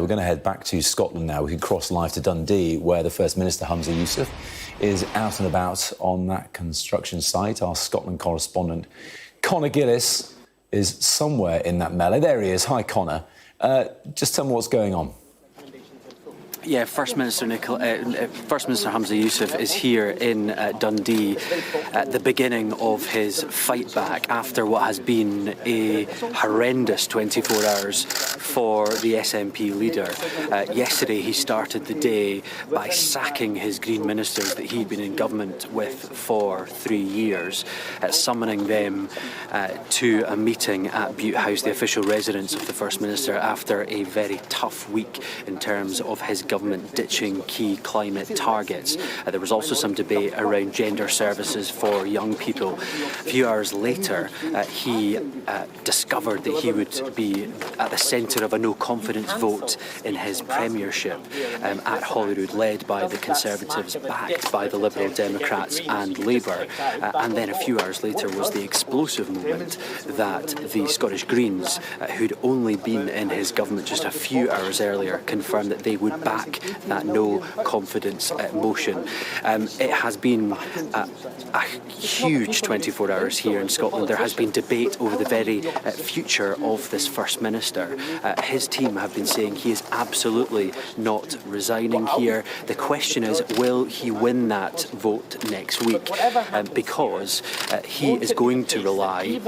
We're going to head back to Scotland now. We can cross live to Dundee, where the First Minister, Humza Yousaf, is out and about on that construction site. Our Scotland correspondent, Conor Gillis, is somewhere in that melee. There he is. Hi, Conor. Just tell me what's going on. Yeah, First Minister Humza Yousaf is here in Dundee at the beginning of his fight back after what has been a horrendous 24 hours for the SNP leader. Yesterday he started the day by sacking his Green ministers that he'd been in government with for 3 years, summoning them to a meeting at Bute House, the official residence of the First Minister, after a very tough week in terms of his government ditching key climate targets. There was also some debate around gender services for young people. A few hours later, he discovered that he would be at the centre of a no-confidence vote in his premiership at Holyrood, led by the Conservatives, backed by the Liberal Democrats and Labour. And then a few hours later was the explosive moment that the Scottish Greens, who'd only been in his government just a few hours earlier, confirmed that they would back that no-confidence motion. It has been a huge 24 hours here in Scotland. There has been debate over the very future of this First Minister. His team have been saying he is absolutely not resigning here. The question is, will he win that vote next week? Because he is going to rely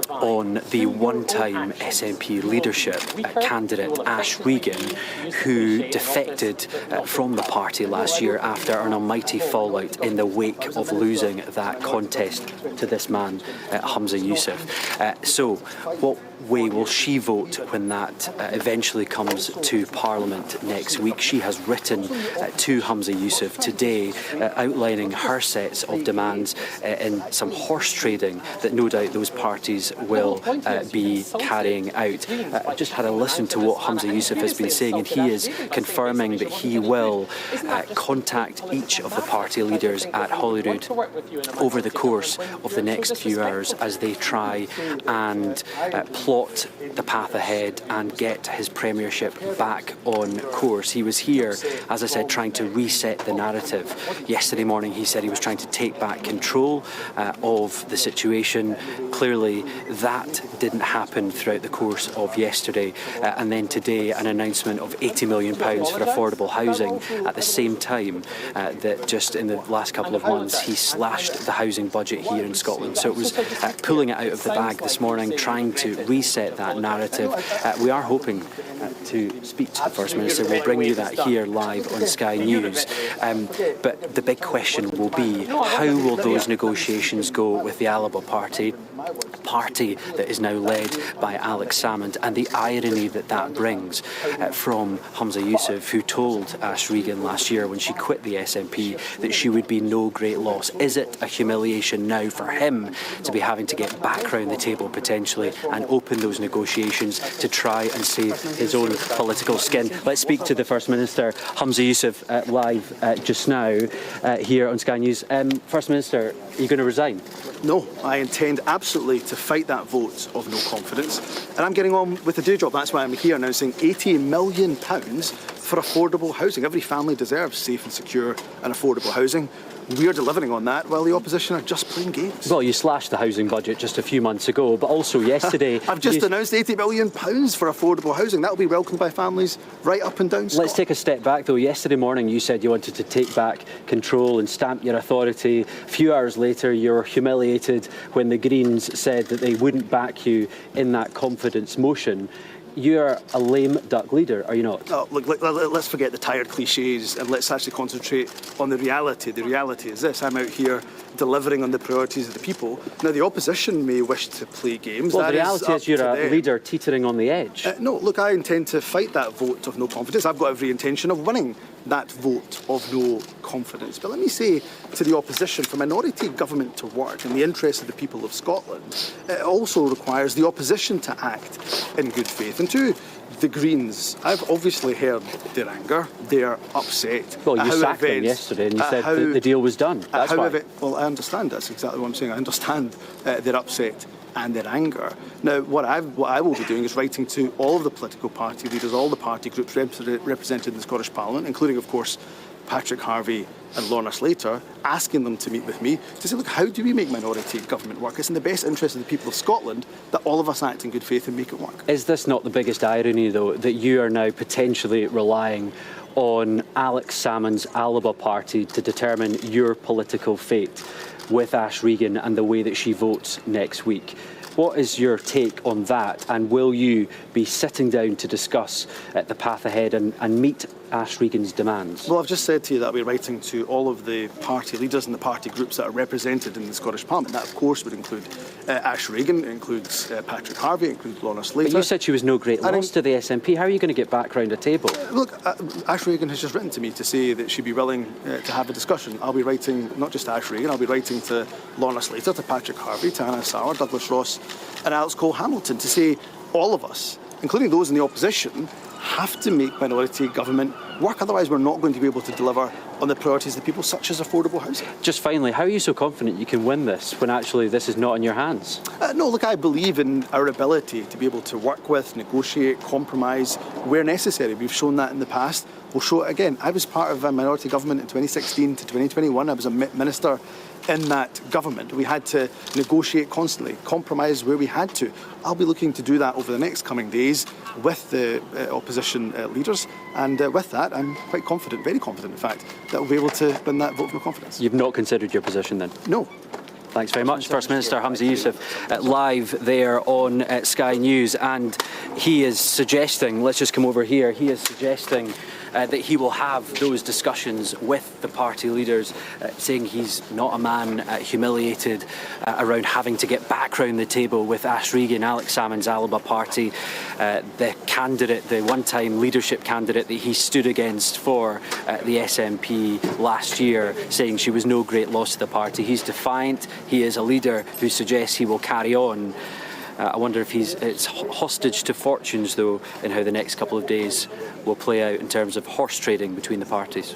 on the one-time SNP leadership candidate Ash Regan, who defected from the party last year after an almighty fallout in the wake of losing that contest to this man, Humza Yousaf. So what way will she vote when that eventually comes to Parliament next week? She has written to Humza Yousaf today outlining her sets of demands in some horse trading that no doubt those parties will be carrying out. I just had a listen to what Humza Yousaf has been saying, and he is confirming that he will contact each of the party leaders at Holyrood over the course of the next few hours as they try and plot the path ahead and get his premiership back on course. He was here, as I said, trying to reset the narrative. Yesterday morning he said he was trying to take back control of the situation. Clearly that didn't happen throughout the course of yesterday, and then today an announcement of £80 million for affordable housing at the same time that just in the last couple of months he slashed the housing budget here in Scotland. So it was pulling it out of the bag this morning, trying to reset that narrative. We are hoping to speak to the First Minister. We'll bring you that here live on Sky News. But the big question will be, how will those negotiations go with the Alba party that is now led by Alex Salmond, and the irony that that brings from Humza Yousaf, who told Ash Regan last year when she quit the SNP that she would be no great loss. Is it a humiliation now for him to be having to get back round the table potentially and open those negotiations to try and save his own political skin? Let's speak to the First Minister, Humza Yousaf, live just now here on Sky News. First Minister, are you going to resign? No, I intend absolutely to fight that vote of no confidence, and I'm getting on with the day job. That's why I'm here announcing £80 million for affordable housing. Every family deserves safe and secure and affordable housing. We are delivering on that while the opposition are just playing games. Well, you slashed the housing budget just a few months ago, but also yesterday... I've just announced £80 million for affordable housing. That will be welcomed by families right up and down Scotland. Let's take a step back, though. Yesterday morning you said you wanted to take back control and stamp your authority. A few hours later you were humiliated when the Greens said that they wouldn't back you in that confidence motion. You're a lame duck leader, are you not? Oh, look, let's forget the tired cliches and let's actually concentrate on the reality. The reality is this: I'm out here delivering on the priorities of the people. Now, the opposition may wish to play games. Well, the reality is you're a leader teetering on the edge. No, look, I intend to fight that vote of no confidence. I've got every intention of winning that vote of no confidence. But let me say to the opposition, for minority government to work in the interest of the people of Scotland, it also requires the opposition to act in good faith. And to the Greens, I've obviously heard their anger, their upset. Well, you sacked them yesterday and you said that the deal was done. That's why. Well, I understand. That's exactly what I'm saying. I understand their upset and their anger. Now, what I will be doing is writing to all of the political party leaders, all the party groups represented in the Scottish Parliament, including, of course, Patrick Harvie and Lorna Slater, asking them to meet with me to say, look, how do we make minority government work? It's in the best interest of the people of Scotland that all of us act in good faith and make it work. Is this not the biggest irony, though, that you are now potentially relying on Alex Salmond's Alba party to determine your political fate with Ash Regan and the way that she votes next week? What is your take on that, and will you be sitting down to discuss the path ahead and meet Ash Regan's demands? Well, I've just said to you that I'll be writing to all of the party leaders and the party groups that are represented in the Scottish Parliament. That, of course, would include Ash Regan, it includes Patrick Harvie, it includes Lorna Slater. But you said she was no great loss to the SNP. How are you going to get back round a table? Look, Ash Regan has just written to me to say that she'd be willing to have a discussion. I'll be writing not just to Ash Regan, I'll be writing to Lorna Slater, to Patrick Harvie, to Anna Sauer, Douglas Ross and Alex Cole-Hamilton, to say all of us, including those in the opposition, have to make minority government work. Otherwise, we're not going to be able to deliver on the priorities of the people, such as affordable housing. Just finally, how are you so confident you can win this when actually this is not in your hands? No, look, I believe in our ability to be able to work with, negotiate, compromise where necessary. We've shown that in the past. We'll show it again. I was part of a minority government in 2016 to 2021. I was a minister in that government. We had to negotiate constantly, compromise where we had to. I'll be looking to do that over the next coming days with the opposition leaders, and with that I'm quite confident, very confident in fact, that we'll be able to win that vote of no confidence. You've not considered your position then? No. Thanks very much. First Minister Humza Yousaf live there on Sky News, and he is suggesting, let's just come over here, he is suggesting that he will have those discussions with the party leaders, saying he's not a man humiliated around having to get back round the table with Ash Regan, Alex Salmond's Alba party, the candidate, the one-time leadership candidate that he stood against for the SNP last year, saying she was no great loss to the party. He's defiant. He is a leader who suggests he will carry on. I wonder if it's hostage to fortunes, though, in how the next couple of days will play out in terms of horse trading between the parties.